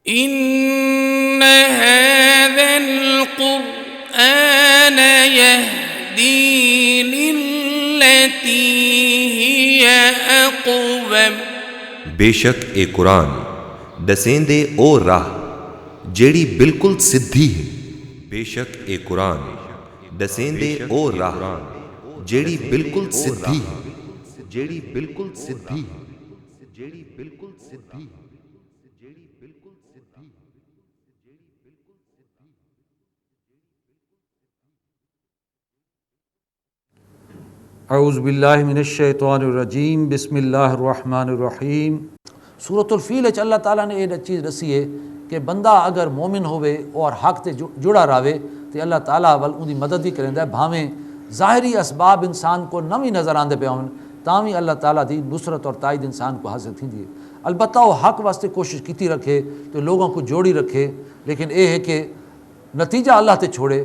إن هذا القرآن يهدي للتي هي أقوم بے شک اے قرآن دسیندے او راہ جیڑی بالکل سدھی ہے. بے شک اے قرآن دسیندے او راہ جیڑی بالکل سدھی ہے. جیڑی بالکل سدھی ہے. جیڑی بالکل سدھی ہے. اعوذ باللہ من الشیطان الرجیم. بسم اللہ الرحمن الرحیم. سورۃ الفیل اللہ تعالیٰ نے یہ چیز دسی ہے کہ بندہ اگر مومن ہوئے اور حق تے جڑا رہے تو اللہ تعالیٰ ول ان کی مدد بھی کریندا ہے. بھاویں ظاہری اسباب انسان کو نہ بھی نظر آندے پہ ہون تاں بھی اللہ تعالیٰ دی نصرت اور تائید انسان کو حاصل تھیندی ہے. البتہ وہ حق واسطے کوشش کیتی رکھے تو لوگوں کو جوڑی رکھے، لیکن یہ ہے کہ نتیجہ اللہ تے چھوڑے.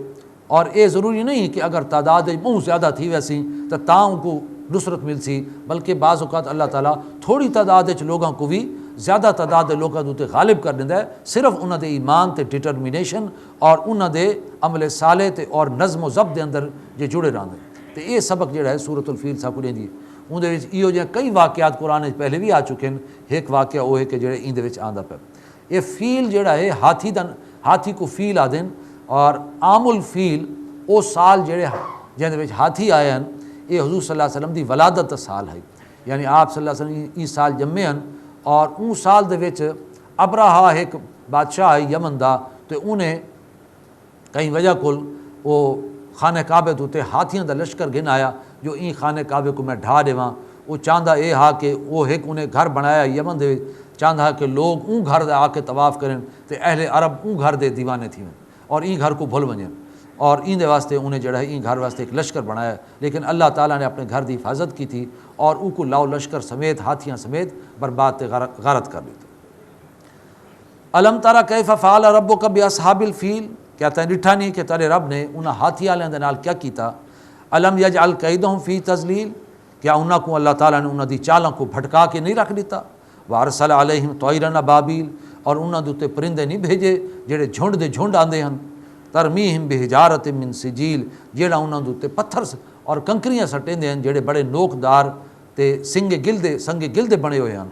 اور یہ ضروری نہیں کہ اگر تعداد بہت زیادہ تھی ویسی تو تاں ان کو نصرت مل سی، بلکہ بعض اوقات اللہ تعالیٰ تھوڑی تعداد لوگوں کو بھی زیادہ تعداد لوگوں کے غالب کر دیندا ہے، صرف انہوں دے ایمان تے ڈٹرمینیشن اور انہوں دے عمل صالح تے اور نظم و ضبط دے اندر جے جڑے رہندے. تو یہ سبق جڑا ہے سورۃ الفیل ساکو دیندی ہے. اون دے وچ ایہو جہے کئی واقعات قرآن پہلے بھی آ چکے ہیں. ایک واقعہ وہ ہے کہ جڑے این دے وچ آندا پیا. یہ فیل جڑا ہے ہاتھی کو فیل آدن، اور عام الفیل وہ سال جڑے جن وچ ہاتھی آئے ہیں یہ حضور صلی اللہ علیہ وسلم دی ولادت سال ہے. یعنی آپ صلی اللہ علیہ وسلم ای سال جمے ہیں، اور اون سال دے وچ ابرہا ایک بادشاہ ہے یمن دا، تو انہیں کئی وجہ کول وہ خانہ کعبے تے ہاتھیاں دا لشکر گھن آیا جو این خانہ کعبے کو میں ڈھا دیواں. وہ چاہتا یہ ہا کہ وہ ایک انہیں گھر بنایا یمن دے، چاہتا کہ لوگ اون گھر دے آ کے طواف کریں تو اہل عرب اون گھر دے دیوانے تھیں اور این گھر کو بھول ونجیں، اور این دے واسطے انہیں جڑا ہے این گھر واسطے ایک لشکر بنایا. لیکن اللہ تعالیٰ نے اپنے گھر دی حفاظت کی تھی اور او کو لاؤ لشکر سمیت ہاتھیاں سمیت برباد تے غارت کر دیتا. الم ترى کیف فعل ربک باصحاب الفیل، کیا تیں ڈٹھا نہیں کہ تیرے رب نے انہاں ہاتھی والوں دے نال کیا کیتا. الم یجعل کیدہم فی تضلیل، کیا انہاں کو اللہ تعالیٰ نے انہاں دی چالاں کو بھٹکا کے نہیں رکھ دیتا. وارسل علیہم طیرا ابابیل، اور انہاں دے پرندے نہیں بھیجے جڑے جھنڈ دے جھنڈ آندے ہیں. ترمیہم بحجارۃ من سجیل، جیڑا انہاں دے پتھر اور کنکریاں سٹیندے ہیں جڑے بڑے نوکدار تے سنگ گلدے بنے ہوئے ہیں.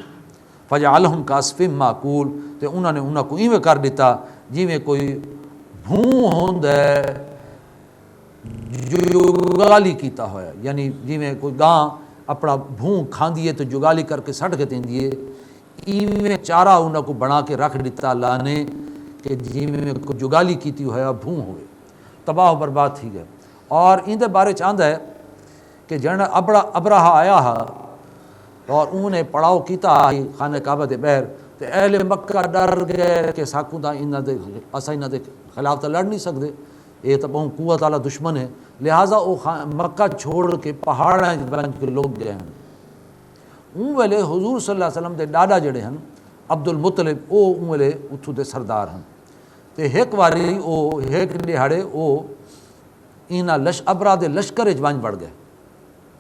فجعلہم کعصف معقول، تے انہوں نے انہاں کو ایویں کر دیتا جویں کوئی بھوں ہوندا ہے جگالی کیتا ہویا، یعنی جویں کوئی گاں اپنا بھوں کھاندی ہے تو جگالی کر کے سٹ کے دیندی ہے، ایویں چارہ انہاں کو بنا کے رکھ دیتا اللہ نے کہ جویں کو جگالی کیتی ہوا بھوں ہوئے، تباہ و برباد تھی گئے. اور ان دے بارے چاہتا ہے کہ جن ابرہا آیا ہا اور انہوں نے پڑاؤ کیتا خانہ کعبہ دے بہر، تو اہل مکہ ڈر گئے کہ ساکوں دا اساں انہاں دے خلاف تو لڑ نہیں سکتے، یہ تو بہت قوت والا دشمن ہے. لہٰذا وہ مکہ چھوڑ کے پہاڑاں بن کے لوگ گئے ہیں. اون ویلے حضور صلی اللہ علیہ وسلم دے ڈاڈا جڑے ہیں عبد المطلب، وہ اون ویلے اتھوں دے سردار ہیں. تو ایک واری وہ ایک دہاڑے وہ انہاں ابرا دے لشکر ون بڑھ گئے.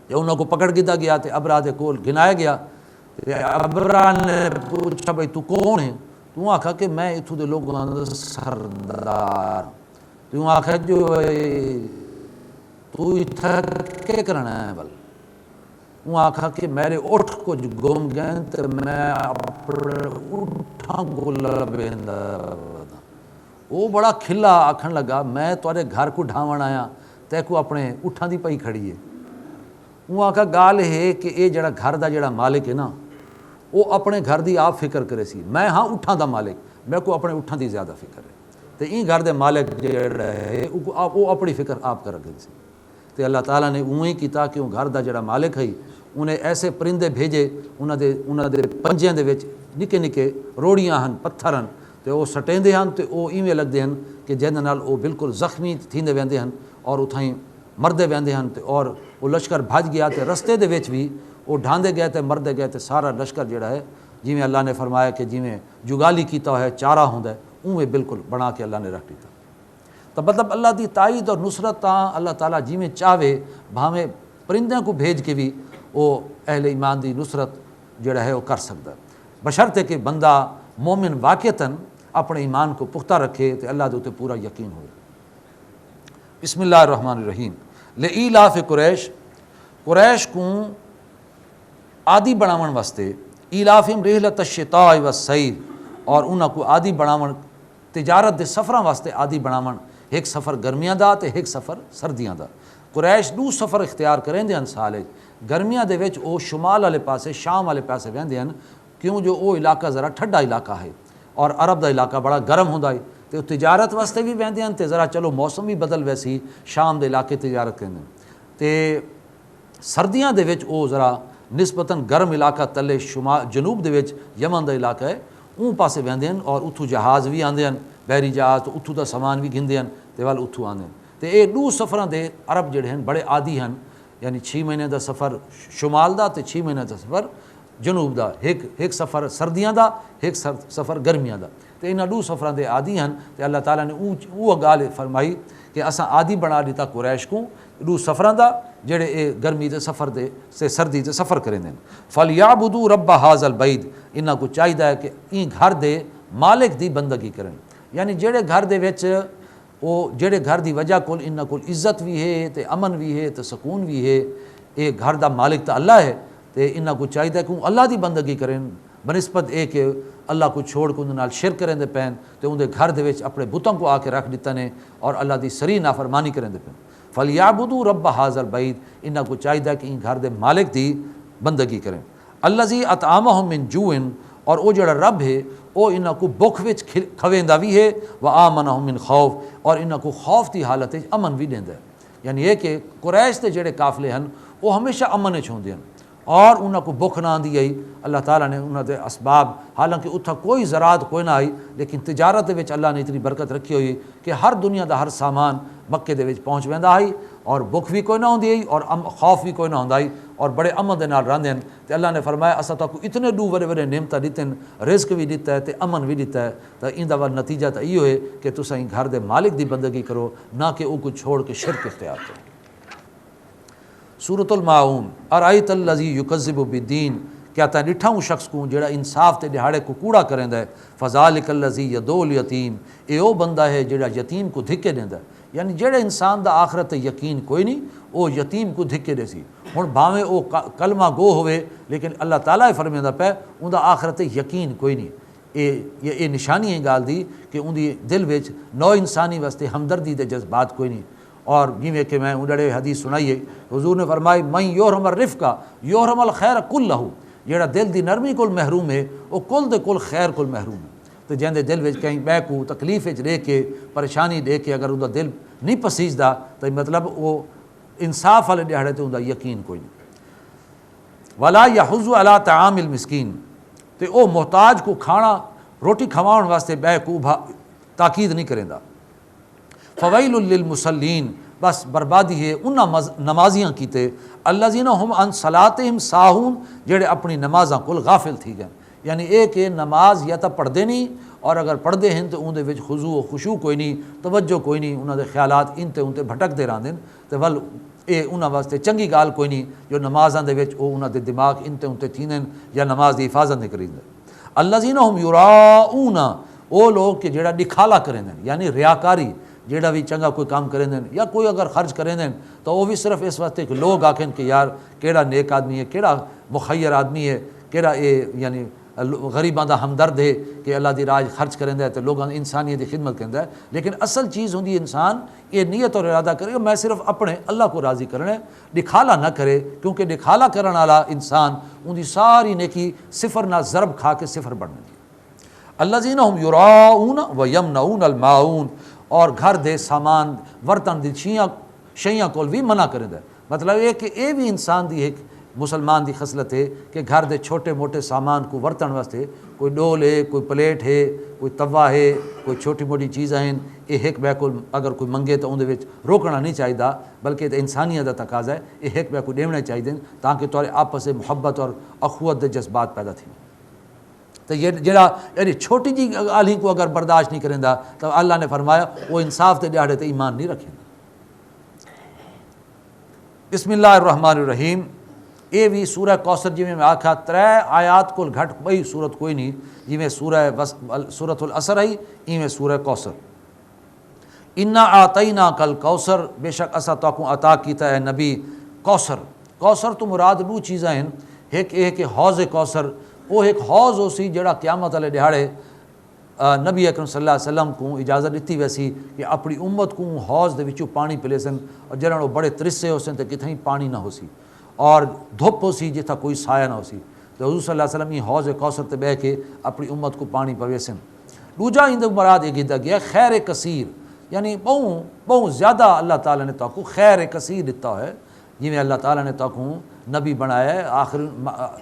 جب انہوں کو پکڑ کیتا گیا تو ابرا دے کول گنایا گیا. ابرا نے پوچھا بھائی تو کون ہے؟ تو آکھا کہ میں اتھوں دے لوگوں دا سردار. تو آکھا جو تو اتھا کیا کرنا ہے بل؟ وہ آکھا کہ میرے اٹھ کو گم گئے تو میں اپنے اٹھاں کو لبیندا. وہ بڑا کھلا آکھن لگا میں تورے گھر کو ڈھاون آیا تے کو اپنے اٹھاں دی پئی کھڑی ہے. وہ آکھا گال ہے کہ یہ جڑا گھر دا جڑا مالک ہے نا وہ اپنے گھر دی آپ فکر کرے سی، میں ہاں اٹھاں دا مالک، میں کو اپنے اٹھاں دی زیادہ فکر ہے. تو این گھر دے مالک جڑا ہے وہ اپنی فکر آپ کر رکھے سی. تو اللہ تعالیٰ نے اوہیں کیتا کہ وہ گھر دا جڑا مالک ہے انہیں ایسے پرندے بھیجے انہاں دے پنجیاں دے وچ نکے نکے روڑیاں ہیں پتھر ہیں، تو وہ سٹیندے ہیں تو وہ ایویں لگتے ہیں کہ جن نال وہ بالکل زخمی تھیندے ویندے ہیں اور اتھائیں مردے ویندے ہیں. اور وہ لشکر بھج گیا تو رستے دے وچ بھی وہ ڈھاندے گئے تو مردے گئے تو سارا لشکر جڑا ہے جویں اللہ نے فرمایا کہ جویں جگالی کیتا ہے چارہ ہوندا ہے اویں بالکل بنا کے اللہ نے رکھ دیتا. تو مطلب اللہ دی تائید اور نصرت تاں اللہ تعالیٰ جویں چاہے بھاویں پرندوں کو بھیج کے بھی وہ اہل ایمان دی نصرت جڑا ہے وہ کر سکتا ہے، بشرطے کہ بندہ مومن واقعتاً اپنے ایمان کو پختہ رکھے تو اللہ دے اتے پورا یقین ہوئے۔ بسم اللہ الرحمن الرحیم۔ لإیلاف قریش، قریش کو عادی بناون واسطے، ایلافہم رحلۃ الشتاء والصیف، اور انہاں کو عادی بناون تجارت دے سفراں واسطے عادی بناون، ایک سفر گرمیاں دا تے ایک سفر سردیاں دا۔ قریش دو سفر اختیار کریں دے سال گرمیاں دے وچ او شمال والے پاسے شام والے پاسے ویندے ہیں، کیوں جو او علاقہ ذرا ٹھڈا علاقہ ہے اور عرب دا علاقہ بڑا گرم ہوندا ہے، تے تجارت واسطے بھی ویندے ہیں تے ذرا چلو موسم بھی بدل ویسی شام دے علاقے تجارت کردے تے سردیاں دے وچ او ذرا نسبتاً گرم علاقہ تلے شمال جنوب دے وچ یمن دا علاقہ ہے، اون پاسے ویندے ہیں اور اتھو جہاز بھی آندے ہیں، بحری جہاز، تو اتھو دا سامان بھی گھندے ہیں تے وال اتھو آندے ہیں۔ تے اے دو سفراں دے عرب جڑے ہیں بڑے عادی ہیں، یعنی 6 مہینے دا سفر شمال دا تے 6 مہینے دا سفر جنوب دا، ایک سفر سردیاں دا ایک سفر گرمیاں دا، تے انہاں دو سفراں دے عادی ہیں۔ تے اللہ تعالیٰ نے وہ گال فرمائی کہ اساں عادی بنا دیتا قریش کو دو سفراں دا جڑے اے گرمی دے سفر دے سے سردی دے سفر کریں دیں۔ فَلْيَعْبُدُوا رَبَّ هَذَا الْبَيْتِ، انہاں کو چاہیے ہے کہ این گھر دے مالک دی بندگی کریں، یعنی جڑے گھر دے وچ وہ جڑے گھر دی وجہ کول انہاں کول عزت بھی ہے تے امن بھی ہے تے سکون بھی ہے، اے گھر دا مالک تا اللہ ہے، تے انہاں کو چاہیے کہ اللہ دی بندگی کریں بنسبت اے کہ اللہ کو چھوڑ کے نال شرک کریں دے پین تے اون دے گھر دے وچ اپنے بتوں کو آ کے رکھ دیتا نے اور اللہ دی سری نافرمانی کریں دے پین۔ فَلْيَعْبُدُوا رَبَّ هَذَا الْبَيْتِ، انہاں کو چاہیے کہ ان گھر دے مالک دی بندگی کریں۔ الَّذِي أَطْعَمَهُم مِّن جُوعٍ، اور وہ جڑا رب ہے وہ انہاں کو بھوک وچ کھویندا بھی ہے، وَآمَنَهُم مِّن خَوْف، اور انہاں کو خوف دی حالت وچ امن بھی دیندا ہے، یعنی یہ کہ قریش دے جڑے قافلے ہیں وہ ہمیشہ امن وچ ہوندے ہیں اور انہاں کو بھوک نہ آندی آئی۔ اللہ تعالیٰ نے انہاں دے اسباب، حالانکہ اتھا کوئی زراعت کوئی نہ آئی لیکن تجارت دے وچ اللہ نے اتنی برکت رکھی ہوئی کہ ہر دنیا دا ہر سامان مکے دے وچ پہنچ ویندا آئی اور بھوک بھی کوئی نہ ہوندی آئی اور خوف بھی کوئی نہ ہوندا آئی اور بڑے امن دے نال رہندے ہیں۔ تے اللہ نے فرمایا اساں تاکو اتنے دو بڑے بڑے نعمتاں دتے ہیں، رزق بھی دیتا ہے تے امن بھی دیتا ہے، تے ایندا وا نتیجہ تے ایو ہے کہ تساں گھر دے مالک دی بندگی کرو، نہ کہ او کو چھوڑ کے شرک اختیار کرو۔ سورۃ الماعون۔ ارایت الذی یکذب بالدین، کیا تا ڈٹھا ہوں شخص کو جڑا انصاف تے دہاڑے کو کوڑا کریندا ہے، فذالک الذی یدعو الیتیم، اے او بندہ ہے جڑا یتیم کو دھکے دیندا ہے، یعنی جڑے انسان دا آخرت یقین کوئی نہیں او یتیم کو دھکے دے سی، ہن بھاویں او کلمہ گو ہوئے لیکن اللہ تعالیٰ فرمیندا پیا اون دا آخرت یقین کوئی نہیں۔ اے نشانی ہے گال دی کہ اون دی دل وچ نو انسانی واسطے ہمدردی دے جذبات کوئی نہیں۔ اور جویں کہ میں اونڑے حدیث سنائی ہے، حضور نے فرمائی من یحرم الرفق یحرم الخیر کلہ، جڑا دل دی نرمی کول محروم ہے وہ کل دے کل خیر کول محروم ہے۔ تو جہندے دل وچ کہیں بے کو تکلیف وچ رہ کے پریشانی دے کے اگر اوندا دل نہیں پسیجدا تو مطلب وہ انصاف والے دیہڑے تے اوندا یقین کوئی نہیں۔ ولا یحض علی طعام المسکین، تے او محتاج کو کھانا روٹی کھواؤن واسطے بے کو تاکید نہیں کریندا۔ فویل للمصلین، بس بربادی ہے انہاں نمازیاں کیتے، الذین ہم عن صلاتہم ساہون، جڑے اپنی نمازاں کول غافل تھی گئے، یعنی ایک کہ نماز یا تو پڑھتے نہیں اور اگر پڑھتے ہیں تو اندر وچ خضوع و خشوع کوئی نہیں، توجہ کوئی نہیں، انہاں دے خیالات انتے انتے بھٹکتے رہندے تے ول اے انہاں واسطے چنگی گال کوئی نہیں جو نمازاں دے وچ او انہاں دے دماغ انتے انتے تھیندے یا نماز دی حفاظت نہیں کریندے۔ الذین ہم یراؤون، او لوگ کہ جڑا دکھالا کریندے یعنی ریاکاری، جیڑا بھی چنگا کوئی کام کریں دیں یا کوئی اگر خرچ کریں دیں تو وہ بھی صرف اس واسطے کہ لوگ آکھیں کہ یار کیڑا نیک آدمی ہے، کیڑا مخیر آدمی ہے، کیڑا یعنی غریباں دا ہمدرد ہے کہ اللہ دی راج خرچ کریں دے تو لوگاں انسانیت دی خدمت کریں دے، لیکن اصل چیز ہوندی انسان یہ نیت اور ارادہ کرے میں صرف اپنے اللہ کو راضی کرنا ہے، دکھالا نہ کرے، کیونکہ دکھالا کرن والا انسان ان دی ساری نیکی صفر نہ ضرب کھا کے صفر بڑھنے دی۔ الذین ہم یراؤون ویمنعون الماعون، اور گھر دے سامان ورتن دی شیاں کول بھی منع کرے دے، مطلب یہ کہ اے بھی انسان دی ایک مسلمان دی خصلت ہے کہ گھر دے چھوٹے موٹے سامان کو ورتن واسطے کوئی ڈول ہے، کوئی پلیٹ ہے، کوئی توا ہے، کوئی چھوٹی موٹی چیزاں ہیں، یہ ایک بے کو اگر کوئی منگے تو اندر وچ روکنا نہیں چاہیے، بلکہ انسانیت دا تقاضا ہے یہ ایک بے کو دینا چاہیے تاکہ تھوڑے آپس سے محبت اور اخوت دے جذبات پیدا تھی۔ تو یہ جڑا یعنی چھوٹی جی گالی کو اگر برداشت نہیں کریں تو اللہ نے فرمایا وہ انصاف دے دیہڑے تے ایمان نہیں رکھیں۔ بسم اللہ الرحمن الرحیم۔ یہ بھی سورہ کوثر جی میں آکھا 3 آیات کو گھٹ بئی صورت کوئی نہیں، جی میں سورۃ العصر آئی ایویں سورہ کوثر۔ انا آتینا کل کوثر، بے شک اسا تاکوں عطا کیتا ہے نبی کوثر۔ کوثر تو مراد 2 چیزاں ہیں، ایک یہ کہ حوض کوثر، وہ ایک حوض ہو سی جڑا قیامت والے دیہاڑے نبی اکرم صلی اللہ علیہ وسلم کو اجازت دیتی ویسی کہ اپنی امت کو حوض دے وچوں پانی پلے سن، اور جنہاں وہ بڑے ترسے ہو سن تے کتھیں پانی نہ ہو سی اور دھپ ہو سی جتھا کوئی سایہ نہ ہو سی، تو حضور صلی اللہ علیہ وسلم یہ حوض کوثر تے بہ کے اپنی امت کو پانی پوے سن۔ دوجا اندر مراد یہ کیتا گیا خیر کثیر، یعنی بہت زیادہ اللہ تعالیٰ نے تاکو خیر کثیر دیتا ہے، جی میں اللہ تعالیٰ نے تاکوں نبی بنایا ہے،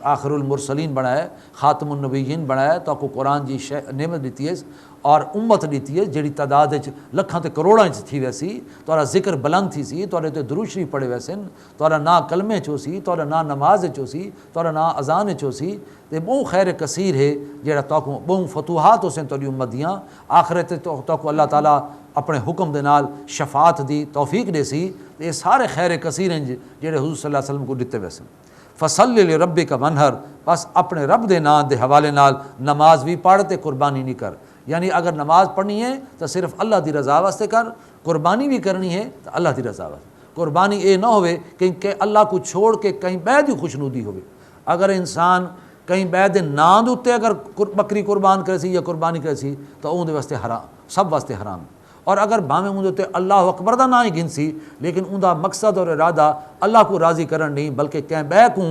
آخر المرسلین بنایا ہے، خاتم النبیین بنایا ہے، تاکو قرآن جی نعمت دیتی ہے اور امت دیتی ہے جڑی تعداد لکھاں تے کروڑاں تھی ویسی، تورا ذکر بلند تھی سی، تورے تے درود شریف پڑھے ویسن، تورا نا کلمے چو سی، تورا نا نماز چو سی، تورا نا اذان چو سی، تے بہت خیر کثیر ہے جڑا تاکو بہت فتوحات ہو سن توری امت دیاں، آخرت تاکو اللہ تعالیٰ اپنے حکم دے نال شفاعت دی توفیق دے سی، یہ سارے خیر کثیر ہیں جڑے حضور صلی اللہ علیہ وسلم کو دیتے ویسن۔ فصلی لربک ونہر، بس اپنے رب دے نام دے حوالے نال نماز بھی پڑھ تے قربانی نہیں کر، یعنی اگر نماز پڑھنی ہے تو صرف اللہ دی رضا واسطے کر، قربانی بھی کرنی ہے تو اللہ دی رضا واسطے۔ قربانی یہ نہ ہوئے کہ اللہ کو چھوڑ کے کہیں بعد ہی خوشنودی ہوئے۔ اگر انسان کہیں بعد نام دے اتے اگر بکری قربان کرے سی یا قربانی کرے سی تو اون دے واسطے حرام، سب واسطے حرام۔ اور اگر بھاویں اون دے اتے اللہ اکبر دا نہ ہی گن سی لیکن اون دا مقصد اور ارادہ اللہ کو راضی کرن نہیں بلکہ کہیں بے کو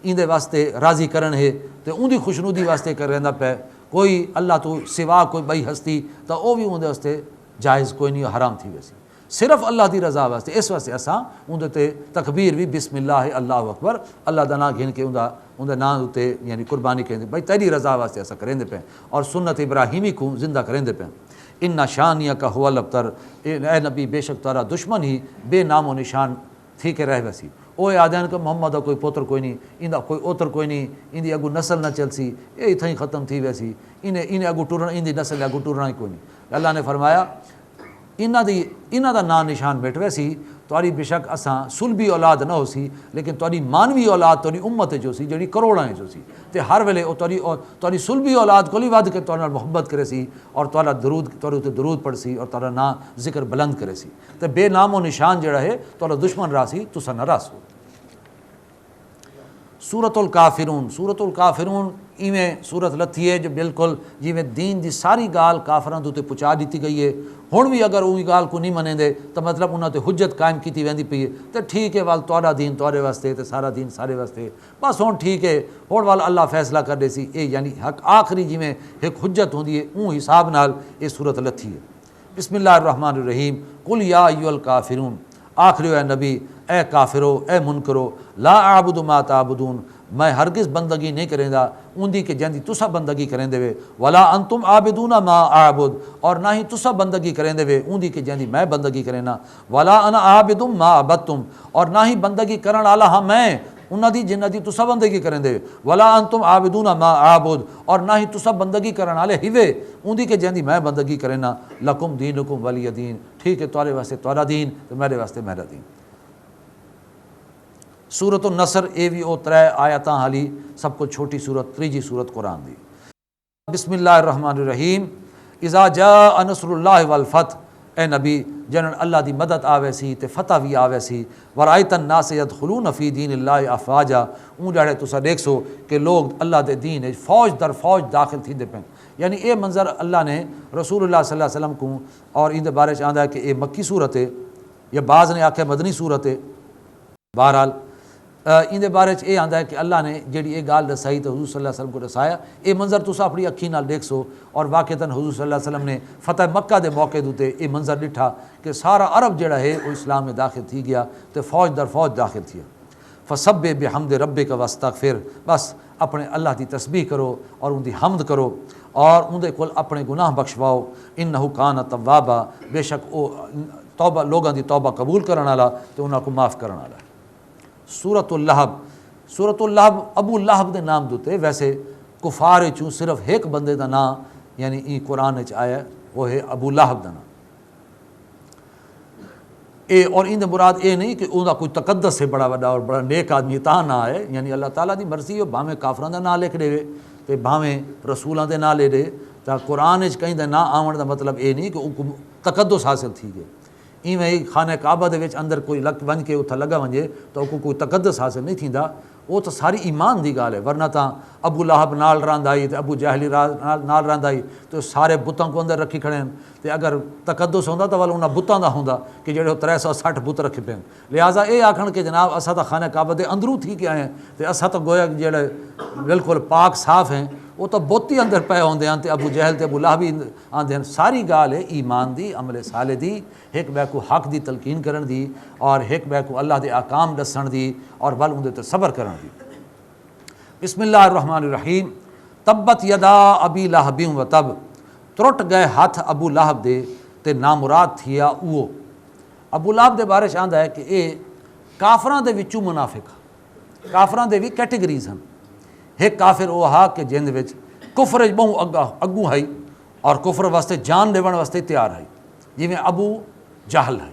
ان دے واسطے راضی کرن ہے تو اون دی خوشنودی واسطے کر رہندا پہ، کوئی اللہ تو سوا کوئی بئی ہستی تو وہ بھی اون دے واسطے جائز کوئی نہیں، حرام تھی ویسی، صرف اللہ دی رضا واسطے۔ اس واسطے اساں اون دے تے تکبیر بھی بسم اللہ اللہ اکبر، اللہ دا نام گن کے اون دا نام تے یعنی قربانی کریندے بھائی تیری رضا واسطے اساں کریندے پے، اور سنت ابراہیمی کو زندہ کریندے پے۔ ان شانیہ کا هو الابتر، اے نبی بے شک تارا دشمن ہی بے نام و نشان تھی کہ رہ ویسی، وہ آدھین کہ محمد دا کوئی پوتر کوئی نہیں، اندا کوئی اوتر کوئی نہیں، اندی اگو نسل نہ چل سی، یہ اتھائی ختم تھی ویسی، انہیں اگو ٹورنا، اندی نسل اگو ٹورنا ہی کوئی نہیں۔ اللہ نے فرمایا انہاں دا نام نشان بیٹھ ویسی، تاری بے شک اساں سلبی اولاد نہ ہو سی لیکن تاری مانوی اولاد تاری امت جو سی جڑی کروڑاں جو سی، تے ہر ویلے تاری سلبی اولاد کو لی ود کے تارے نال محبت کرے سی اور تارا درود تارے تے درود پڑھ سی اور تارا نام ذکر بلند کرے سی، تے بے نام و نشان جڑا ہے تارا دشمن راسی تساں نہ راسو۔ سورۃ الکافرون، سورۃ الکافرون ایویں سورت لتھی ہے جو بالکل جیویں دین دی ساری گال کافراں دے تے پہنچا دیتی گئی ہے، ہن بھی اگر اوہی گال کو نہیں منیں دے تو مطلب انہاں تے حجت قائم کیتی ویندی پئی ہے، تے ٹھیک ہے وال تہاڈا دین تہاڈے واسطے تے سارا دین سارے واسطے، بس ہن ٹھیک ہے ہن وال اللہ فیصلہ کر دے سی، اے یعنی حق آخری جیویں ایک حجت ہوندی ہے اون حساب نال یہ سورت لتھی ہے۔ بسم اللہ الرحمن الرحیم، قل یا ایھا الکافرون، آخریو اے نبی اے کافرو اے منکرو، لا اعبد ما تعبدون، میں ہرگز بندگی نہیں کریں دا اندی کہ جندی تسا بندگی کریں دے وے، ولا انتم عابدون ما اعبد، اور نہ ہی تسا بندگی کریں دے وے اندی کہ جندی میں بندگی کریں نا، ولا انا عابد ما عبدتم، اور نہ ہی بندگی کرن والا ہاں میں انہاں دی جنہاں دی تسا بندگی کریں دے، ولا انتم عابدون ما اعبد، اور نہ ہی تسا بندگی کرن والے ہیوے اندی کہ جندی میں بندگی کریں نا، لکم دینکم ولی دین، ٹھیک ہے تہاڈے واسطے تہاڈا دین تے میرے واسطے میرا دین۔ سورۃ النصر اے وی او 3 آیاتاں حالی سب کو چھوٹی سورت، تیجی سورت قرآن دی۔ بسم اللہ الرحمن الرحیم، اذا جاء نصر اللہ والفتح، اے نبی جنن اللہ دی مدد آوے سی تے فتح بھی آوے سی، ورائت الناس يدخلون فی دین اللہ افواجا، اون جاڑے تسا دیکھ سو کہ لوگ اللہ دے دین فوج در فوج داخل تھی دے پیں، یعنی اے منظر اللہ نے رسول اللہ صلی اللہ علیہ وسلم کو، اور ان دے بارے چ آندا ہے کہ اے مکی صورت ہے یا بعض نے آکھیا مدنی صورت ہے، بہرحال ان دے بارے یہ آندا ہے کہ اللہ نے جیڑی یہ گال دسائی تو حضور صلی اللہ علیہ وسلم کو دسایا، یہ منظر تسا اپنی اکھی نال دیکھ سو، اور واقعتاً حضور صلی اللہ علیہ وسلم نے فتح مکہ دے موقع دوتے یہ منظر ڈٹھا کہ سارا عرب جڑا ہے وہ اسلام میں داخل تھی گیا تو فوج در فوج داخل تھی۔ فسبح بحمد ربک واستغفر، بس اپنے اللہ دی تسبیح کرو اور ان دی حمد کرو اور ان دے کول اپنے گناہ بخشواؤ، انہ کان توابا، بے شک او توبہ لوگاں دی توبہ قبول کرن والا تے انہاں کو معاف کرن والا۔ سورۃ اللہب، سورۃ اللہب ابو لہب دے نام دوتے، ویسے کفار چوں صرف ایک بندے دا نام یعنی این قرآن آیا وہ ہے ابو لہب دا نام۔ اور ان مراد اے نہیں کہ انہوں کوئی تقدس ہے بڑا وڈا اور بڑا نیک آدمی تاں نہ ہے، یعنی اللہ تعالیٰ دی مرضی ہو بھاویں کافراں دا نام لکھ دے تے بھاویں رسولاں دے نام لے دے، تا قرآن وچ کہیں دے نہ آون دا مطلب اے نہیں کہ ان تقدس حاصل تھی گئے۔ ایویں ہی خانہ کعبہ دے وچ اندر کوئی لگ ون کے اتھا لگا ونجے تو کوئی تقدس حاصل نہیں تھیندا، وہ تو ساری ایمان دی گال ہے، ورنہ تاں ابو لہب نال راند آئی تے ابو جہل نال راند آئی تو سارے بتاں کو اندر رکھی کھڑے ہیں، تے اگر تقدس ہوندا تو ول انہاں بتاں دا ہوندا کہ جڑے 360 بت رکھے پے، لہٰذا اے آکھن کہ جناب اساں تا خانہ کعبہ دے اندروں تھی کے آئے ہیں تے اساں تو گویا جڑے بالکل پاک صاف ہیں، وہ تو بوتی اندر پے ہوندے ہیں تے ابو جہل تے ابو لہب آندے ہیں۔ ساری گال ہے ایمان دی، عمل صالح دی، ایک بے کو حق دی تلقین کرن دی اور ایک بے کو اللہ دے احکام دسن دی اور ول اون دے تے صبر کرن دی۔ بسم اللہ الرحمن الرحیم۔ تبت یدا ابی لہب و تب، ترٹ گئے ہاتھ ابو لہب دے تے نامراد تھیا اوہ۔ ابو لہب دے بارے آندا ہے کہ اے کافراں دے وچوں منافق، کافراں دے بھی کیٹیگریز ہیں۔ ایک کافر وہ ہا کہ جن وچ کفر بہوں اگوں ہے اور کفر واسطے جان دیون واسطے تیار ہے، جی میں ابو جہل ہے۔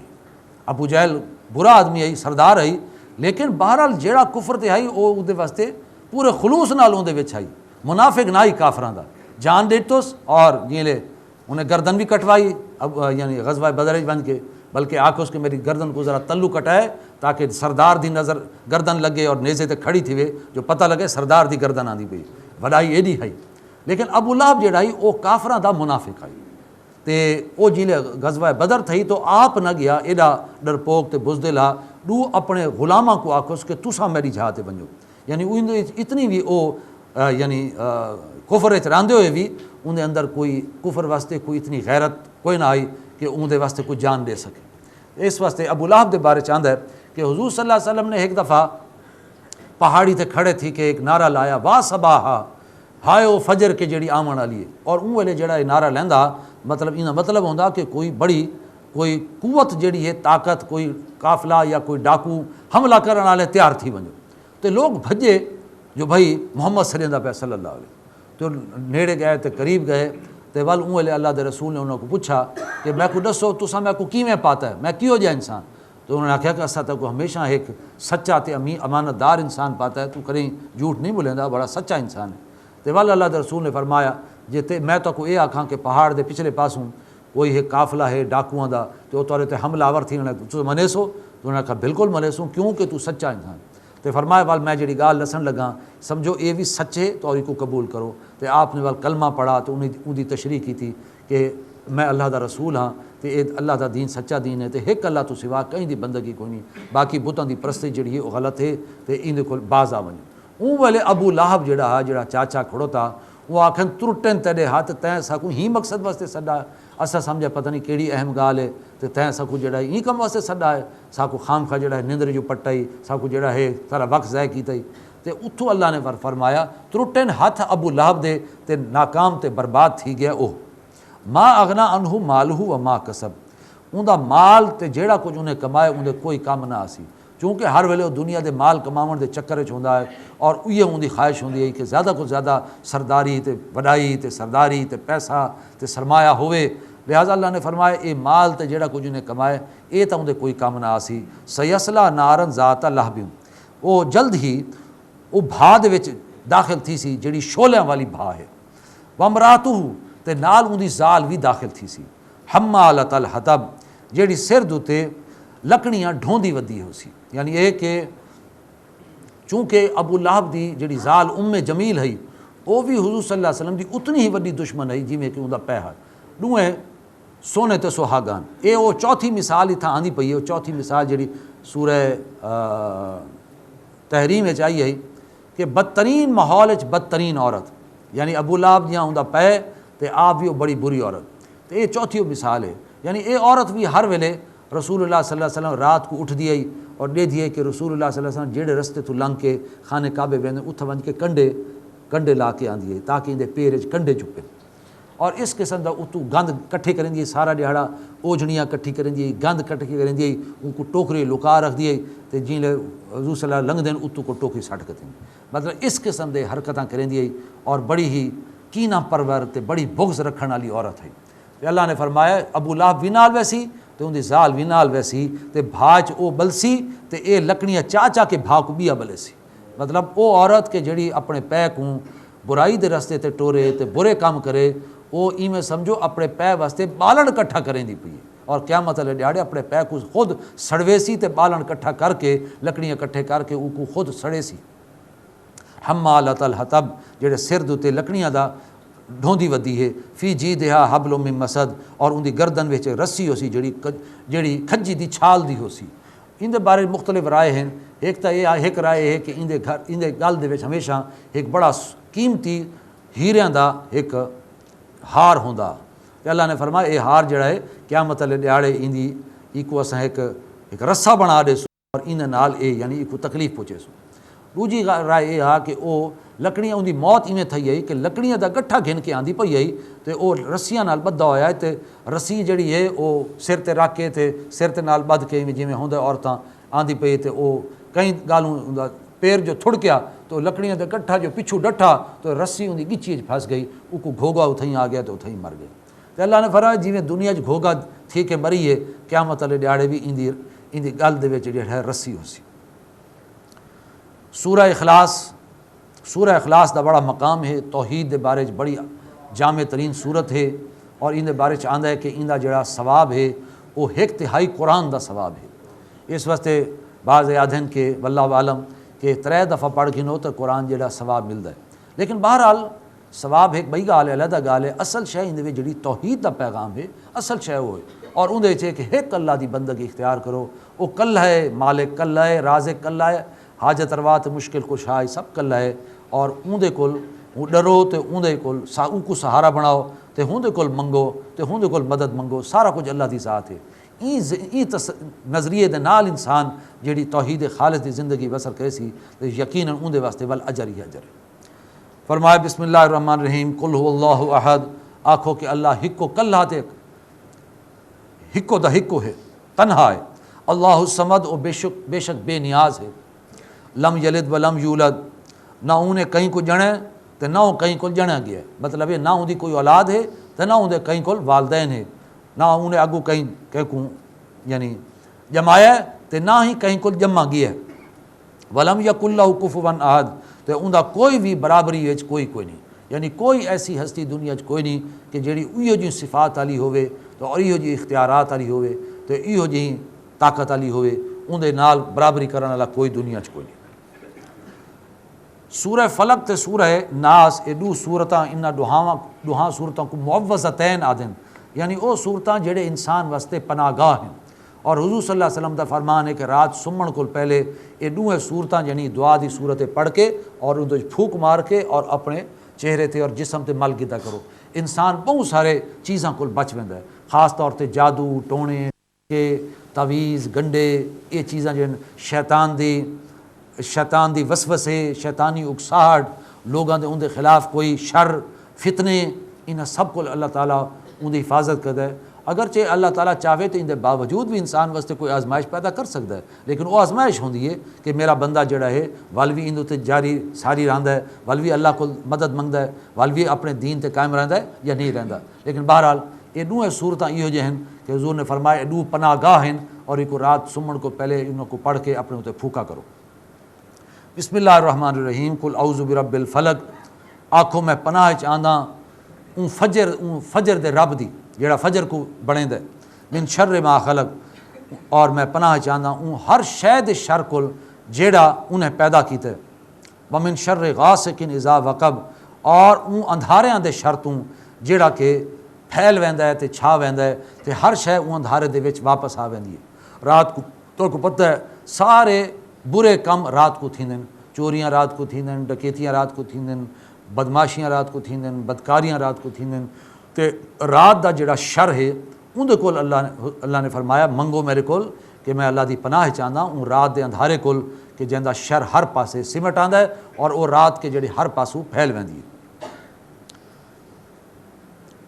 ابو جہل برا آدمی ہے، سردار ہے، لیکن بہرحال جیڑا کفر تے ہے وہ دے واسطے پورے خلوص نال اون دے وچ ہے، منافق نہ ہی کافراں دا جان دیتوس اور جیلے انہیں گردن بھی کٹوائی یعنی غزوہ بدر بن کے، بلکہ آکھوس کہ میری گردن کو ذرا تلو کٹائے تاکہ سردار دی نظر گردن لگے اور نیزے تے کھڑی تھی وے جو پتہ لگے سردار دی گردن آندی پئی، وڈائی ایڈی ہے۔ لیکن ابو لہب جیڑا ہے وہ کافراں دا منافق ہے تے وہ جیلے غزوہ بدر تھی تو آپ نہ گیا ایڈا ڈرپوک تے بزدل ہا، دو اپنے غلاماں کو آکھوس کہ تساں میری جہاں تے بنجو، یعنی اتنی بھی وہ یعنی کفر وچ راندے ہوئے بھی ان دے اندر کوئی کفر واسطے کوئی اتنی غیرت کوئی نہ آئی کہ ان دے واسطے کوئی جان دے سکے۔ اس واسطے ابو لہب دے بارے چاہتا ہے کہ حضور صلی اللہ علیہ وسلم نے ایک دفعہ پہاڑی تے کھڑے تھی کہ ایک نعرہ لایا وا صباحا، ہائے او فجر کے جڑی آمن والی ہے، اور اون ویلے جڑا یہ نعرہ لیندا مطلب انہاں مطلب ہوندا کہ کوئی بڑی کوئی قوت جڑی ہے طاقت، کوئی قافلہ یا کوئی ڈاکو حملہ کرنے والے تیار تھی ونجو، تو لوگ بھجے جو بھائی محمد صلی اللہ علیہ تو نیڑے گئے تے قریب گئے تے ول اون ویلے اللہ دے رسول نے انہوں کو پوچھا کہ میں کو دسو تساں میں کو کیویں پاتا ہے، میں کیوں جا انسان؟ تو انہوں نے کہا کہ اساں تے کو ہمیشہ ایک سچا تے امانت دار انسان پاتا ہے، تو کہیں جھوٹ نہیں بولیندا، بڑا سچا انسان ہے۔ تے ول اللہ دے رسول نے فرمایا جے تے میں تو کو یہ آکھاں کہ پہاڑ دے پچھلے پاسوں کوئی ایک قافلہ ہے ڈاکواں دا تے او تورے تے حملہ آور تھی تو منیسو؟ تو انہوں نے کہا بالکل منیسوں، کیوں کہ تو سچا انسان۔ تے فرمایا وال میں جڑی گال دسن لگا سمجھو یہ بھی سچے تو اور کو قبول کرو۔ تے آپ نے وال کلمہ پڑھا تو ان دی تشریح کی تھی کہ میں اللہ دا رسول ہاں تے اللہ دا دین سچا دین ہے تے ایک اللہ تو سوا کہیں دی بندگی کوئی نہیں، باقی بتاں دی پرستی جڑی ہے وہ غلط ہے تے ان کو باز آ ونجو۔ اون ویلے ابو لہب جڑا چاچا کھڑو تھا وہ آکھن ترٹن تیرے ہاتھ تیں ساکو ہی مقصد واسطے سڈا، اسا سمجھا پتہ نہیں کیڑی اہم گال ہے تے تیں ساکو جڑا ہی کم واسطے سڈا ہے، ساکو خام خواہ جڑا ہے نندر جو پٹائی، ساکو جڑا ہے سارا وقت ضائع کیتا ہی۔ تے اتھوں اللہ نے فرمایا ترٹن ہاتھ ابو لہب دے تے ناکام تے برباد تھی گیا او۔ ما اغنا عنہ مالہ و ما کسب، اون دا مال تے جیڑا کچھ انہیں کمائے ان دے کوئی کام نہ آسی، چونکہ ہر ویلے دنیا دے مال کماون دے چکر وچ ہوندا ہے اور یہ ان دی خواہش ہوندی ہے کہ زیادہ کو زیادہ سرداری تے وڈائی تے سرداری تے پیسہ تے سرمایہ ہوئے، لہٰذا اللہ نے فرمایا اے مال تے جیڑا کچھ انہیں کمائے اے تا ان دے کوئی کام نہ آسی۔ سیصلا نارن ذات لہب، وہ جلد ہی وہ بھا دے وچ داخل تھی سی جڑی شولیاں والی بھا ہے، وامراتہ تے نال ان دی زال بھی داخل تھی سی، حمالۃ الحطب جیڑی سر دوتے لکڑیاں ڈھوندی ودی ہو سی، یعنی یہ کہ چونکہ ابو لہب دی جڑی زال جمیل ہے وہ بھی حضور صلی اللہ علیہ وسلم دی اتنی ہی وڈی دشمن ہے جی میں کہ اندر پہ ہے دوئیں سونے تے سہاگان۔ اے وہ چوتھی مثال ہی تھا آندھی پئی ہے، وہ چوتھی مثال جڑی سورہ تحریم آئی ہے کہ بدترین ماحول بدترین عورت، یعنی ابو لہب جہاں اندر پہ تے آپ بھی وہ بڑی بری عورت، تو یہ چوتھی مثال ہے، یعنی یہ عورت بھی ہر ویلے رسول اللہ صلی اللہ علیہ وسلم رات کو اٹھ دیئے اور دے دیئے کہ رسول اللہ صلی اللہ علیہ وسلم جیڑے رستے تو لنگ کے خانے کعبے ویندے اتھا ونج کے کنڈے لا کے آندی ہے تاکہ اندے پیر کنڈے چپے، اور اس قسم دا اتو گند کٹھے کریں دی سارا دیہڑا اوجھنیاں کٹھی کریں دی گند کٹھی کریں دی ان کو ٹوکری لکا رکھ دیئے تے جن لے حضور صلی اللہ علیہ وسلم لنگ دین اتو کو ٹوکری سٹ کرتے ہیں، مطلب اس قسم دے حرکتاں کریں دی اور بڑی ہی کینہ پرور تے بڑی بغض رکھن والی عورت ہے۔ اللہ نے فرمایا ابو لہب بھی نال ویسی تو ان دی زال بھی نال ویسی تے بھاج او بلسی تے اے لکڑیاں چا چا کے بھا کو بیا بلے سی۔ مطلب او عورت کہ جڑی اپنے پے کو برائی دے رستے تے ٹورے تے برے کام کرے، او ایویں سمجھو اپنے پے واسطے بالن کٹھا کریں دی پئی، اور قیامت والے ڈیاڑے اپنے پے کو خود سڑوے سی تے بالن کٹھا کر کے لکڑیاں کٹھے کر کے او کو خود سڑے سی۔ حمالۃ الحطب جڑے سر دوتے لکڑیاں دا ڈھوندی ودی ہے، فی جیدہا حبل من مسد، اور ان دی گردن وچ رسی ہو سی جڑی کھجی دی چھال دی ہو سی۔ ان دے بارے مختلف رائے ہیں۔ ایک رائے ہے کہ ان دے گل دے وچ ہمیشہ ایک بڑا قیمتی ہیریاں دا ایک ہار ہوندا، تے اللہ نے فرمایا اے ہار جڑا ہے قیامت والے دیہاڑے ان کو اساں ایک رسا بنا دے سو، اور ان نال اے یعنی ان کو تکلیف پہنچے سو۔ دوجی رائے یہ ہے کہ وہ لکڑیاں ان دی موت ایویں تھئی ہے کہ لکڑیاں دا گٹھا گھن کے آندی پئی ہے تے او رسیاں نال بدھا ہویا ہے، تے رسی جڑی ہے وہ سر تے رکھ کے تے سر تے نال بدھ کے جویں ہوندا عورتاں آندی پئی، تے او کئی گالوں پیر جو تھڑ گیا تو لکڑیاں دا گٹھا جو پچھو ڈٹھا تو رسی ان دی گچی پھنس گئی، او کو گھوگا اتھیں آ گیا تو اتھیں مر گئے۔ تے اللہ نے فرمایا جویں دنیا چ گھوگا تھی کے مری ہے، قیامت والے دیہاڑے بھی ان دی گل دے وچ جڑا ہے رسی ہو سی۔ سورہ اخلاص دا بڑا مقام ہے، توحید دے بارے بڑی جامع ترین صورت ہے، اور ان دے بارے آندا ہے کہ ان دا جڑا ثواب ہے وہ 1/3 قرآن دا ثواب ہے۔ اس واسطے بعض آدھن کہ واللہ عالم کہ 3 دفعہ پڑھ گنو تو قرآن جڑا ثواب ملدا ہے، لیکن بہرحال ثواب ایک بئی گال ہے، علیحدہ گال ہے۔ اصل شے ان دے وچ جڑی توحید دا پیغام ہے، اصل شے وہ ہے، اور ان دے وچ کہ ایک اللہ دی بندگی اختیار کرو، وہ کل ہے مالک، کل ہے رازق، کل ہے حاجت روا تے مشکل کشا ہے، سب کل ہے، اور اون دے کول ڈرو تے اون دے کول اون کو سہارا بناؤ تے ہون دے کول منگو تے ہون دے کول مدد منگو، سارا کچھ اللہ دی ذات ہے۔ این نظریے دے نال انسان جیڑی توحید خالص دی زندگی بسر کرے سی تے یقیناً اون دے واسطے ول اجر ہی اجر ہے۔ فرمایا بسم اللہ الرحمن الرحیم، قل هو اللہ احد، آکھو کہ اللہ ہکو کلہ تے ہکو دا ہکو ہے، تنہا ہے، اللہ الصمد، او بے شک بے نیاز ہے، لم یلد ولم یولد، نہ انہیں کہیں کو جنے تے نہ کہیں کو جنا گیا ہے، مطلب یہ نہ ان دی کوئی اولاد ہے تے نہ ان دے کہیں کو والدین ہے، نہ انہیں اگو کہیں کو یعنی جمایا تے نہ ہی کہیں کو جمع گیا ہے، ولم یکن لہ کفوا احد، تے ان دا کوئی بھی برابری وچ کوئی نہیں، یعنی کوئی ایسی ہستی دنیا کوئی نہیں کہ جیڑی ایہو جی صفات والی ہوئے تو اور ایہو جی اختیارات والی ہوئے تو ایہو جی طاقت والی ہوئے، ان دے نال برابری کرنے والا کوئی دنیا کوئی نہیں۔ سورہ فلق تے سورہ ناس یہ دو صورتاں انہاں دوہاں صورتوں کو معوذتین آدھن، یعنی وہ صورتاں جڑے انسان واسطے پناہ گاہ ہیں، اور حضور صلی اللہ علیہ وسلم دا فرمان ہے کہ رات سمن کو پہلے یہ دوہیں صورتاں یعنی دعا دی صورتیں پڑھ کے اور ان پھوک مار کے اور اپنے چہرے تے اور جسم تے مل گدا کرو، انسان بہت سارے چیزاں کو بچ ویندا ہے، خاص طور تے جادو ٹونے کے تویز گنڈے، یہ چیزاں جو شیطان دی وسوسے، شیطانی اکساہٹ، لوگاں دے ان دے خلاف کوئی شر فتنے، انہاں سب کو اللہ تعالیٰ ان دی حفاظت کرتا ہے۔ اگرچہ اللہ تعالیٰ چاہے تو ان دے باوجود بھی انسان واسطے کوئی آزمائش پیدا کر سکتا ہے، لیکن وہ آزمائش ہوندی ہے کہ میرا بندہ جڑا ہے والوی ان تے جاری ساری رہندا ہے، والوی اللہ کو مدد منگدا ہے، والوی اپنے دین تے قائم رہندا ہے یا نہیں رہندا، لیکن بہرحال یہ دوہیں صورتاں یہ جے ہیں کہ حضور نے فرمایا دو پناہ گاہ ہیں، اور ایک رات سمن کو پہلے انہوں کو پڑھ کے اپنے تے پھوکا کرو۔ بسم اللہ الرحمن الرحیم، قل اعوذ برب الفلق، آکھو میں پناہ چاہندا اون فجر دے رب دی جیڑا فجر کو بنے دے، من شر ما خلق، اور میں پناہ چاہندا اون ہر شے دے شر کول جیڑا انہیں پیدا کیتے، ومن شر غاسق اذا وقب، اور اون اندھاریاں دے شر تو جیڑا کہ پھیل ویندا ہے تے چھا ویندا ہے تے ہر شے اون اندھارے دے وچ واپس آ ویندی ہے۔ رات کو تو کو پتہ ہے سارے برے کم رات کو تھیندن، چوریاں رات کو تھیندن، ڈکیتیاں رات کو تھیندن، بدماشیاں رات کو تھیندن، بدکاریاں رات کو تھیندن، تے رات دا جڑا شر ہے ان دے کول اللہ نے فرمایا منگو میرے کول کہ میں اللہ دی پناہ چاہندا ان رات دے اندھارے کول کہ جندا شر ہر پاسے سمٹ آندا ہے اور وہ رات کے جڑی ہر پاسوں پھیل ویندی ہے۔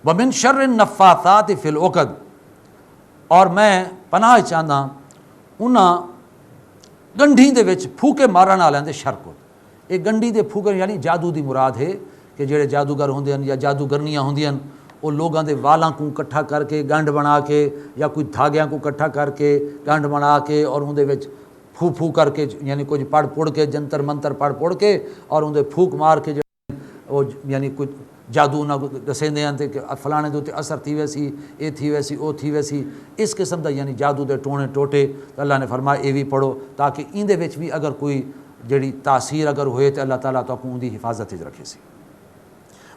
ومن شر النفاثات فی العقد، اور میں پناہ چاہندا انہاں گنڈھی دے وچ پھوکے مارن والے دے شر کو۔ یہ گنڈھی دے پھوکے یعنی جادو دی مراد ہے کہ جڑے جادوگر ہوندے ہیں یا جادوگرنیاں ہوندیاں وہ لوگوں دے والاں کو کٹھا کر کے گنڈ بنا کے یا کوئی دھاگیاں کو کٹھا کر کے گنڈ بنا کے اور اندے وچ پھو پھو کر کے یعنی کچھ پڑھ کے جنتر منتر پڑھ کے اور اندے پھوک مار کے وہ یعنی کوئی جادو نہ دسیندے ہیں کہ فلانے دے اثر تھی ویسی اے تھی ویسی او تھی ویسی اس قسم دا یعنی جادو دے ٹونے ٹوٹے تو اللہ نے فرمایا اے بھی پڑھو تاکہ ان دے وچ بھی اگر کوئی جڑی تاثیر اگر ہوئے تو اللہ تعالیٰ تو ان دی حفاظت رکھے سی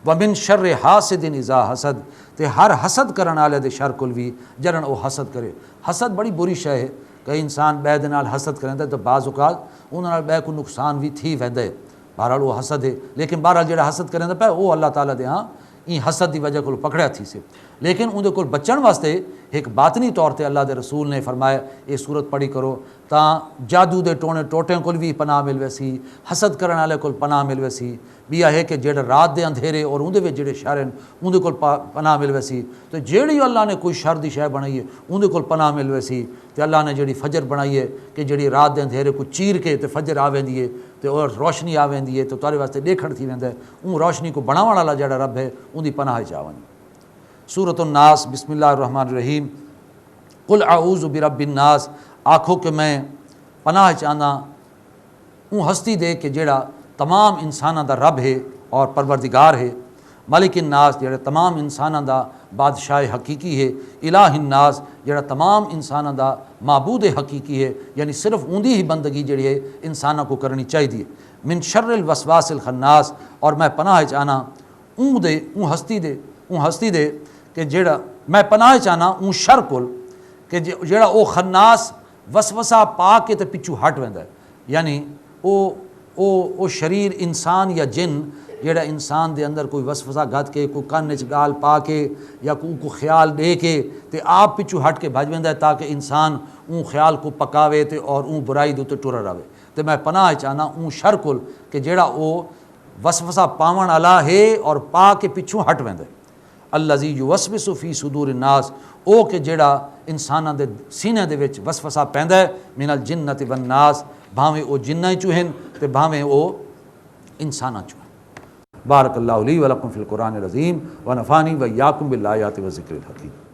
ومن شر حاسد اذا حسد تے ہر حسد کرن والے دے شر کل بھی جرن او حسد کرے حسد بڑی بری شے ہے کہ انسان بے دے نال حسد کریندا تو بعض اوقات انہاں نال بے کو نقصان بھی تھی ویندا ہے بہرحال وہ حسد ہے لیکن بہرحال جڑا حسد کریندا پیا وہ اللہ تعالیٰ دے ہاں این حسد دی وجہ کو پکڑیا تھی سے لیکن اون دے کول بچن واسطے ایک باطنی طور تے اللہ دے رسول نے فرمایا یہ صورت پڑھی کرو تاں جادو دے ٹونے ٹوٹیں کول بھی پناہ مل ویسی حسد کرن والے کول پناہ مل ویسی بھی ہے کہ جڑا رات دے اندھیرے اور اون دے وچ جڑے شر ہیں اون دے کول پناہ مل ویسی تو جیڑی اللہ نے کوئی شر دی شے بنائی ہے اون دے کول پناہ مل ویسی تے اللہ نے جڑی فجر بنائی ہے کہ جڑی رات دے اندھیرے کو چیر کے تے فجر آ ویندی ہے تے اور روشنی آ ویندی ہے تو تارے واسطے دیکھن تھی ویندا ہے اون روشنی کو بناون والا جڑا رب ہے اون دی پناہ چ آون سورۃ الناس بسم اللہ الرحمن الرحیم قل اعوذ برب الناس آکھو کہ میں پناہ چاہنا اون ہستی دے کہ جڑا تمام انساناں دا رب ہے اور پروردگار ہے ملک الناس جڑا تمام انساناں دا بادشاہ حقیقی ہے الہ الناس جڑا تمام انساناں دا معبود حقیقی ہے یعنی صرف اوندی ہی بندگی جڑی ہے انساناں کو کرنی چاہیے من شر الوسواس الخناس اور میں پناہ چاہنا اون ہستی دے کہ جڑا میں پناہ چاہنا اون شر کول کہ جڑا او خناس وسوسہ پا کے تے پچھو ہٹ ویندا ہے یعنی او شریر انسان یا جن جڑا انسان دے اندر کوئی وسوسہ گد کے کوئی کن وچ گال پا کے یا کو خیال دے کے تے آپ پچھو ہٹ کے بھج ویندا ہے تاکہ انسان اون خیال کو پکاوے تے اور اون برائی دے تے ٹر رہے تے میں پناہ چاہنا اون شر کول کہ جڑا او وسوسہ پاون والا ہے اور پا کے پچھو ہٹ ویندا ہے الذی یوسوس فی صدور الناس او کہ جڑا انساناں دے سینے دے وچ وسوسہ پیندا ہے من الجنۃ والناس بھاویں او جناں چوں ہن تے بھاویں او انساناں چوں بارک اللہ لی ولکم فی القرآن العظیم ونفعنی وإیاکم بالآیات والذکر الحکیم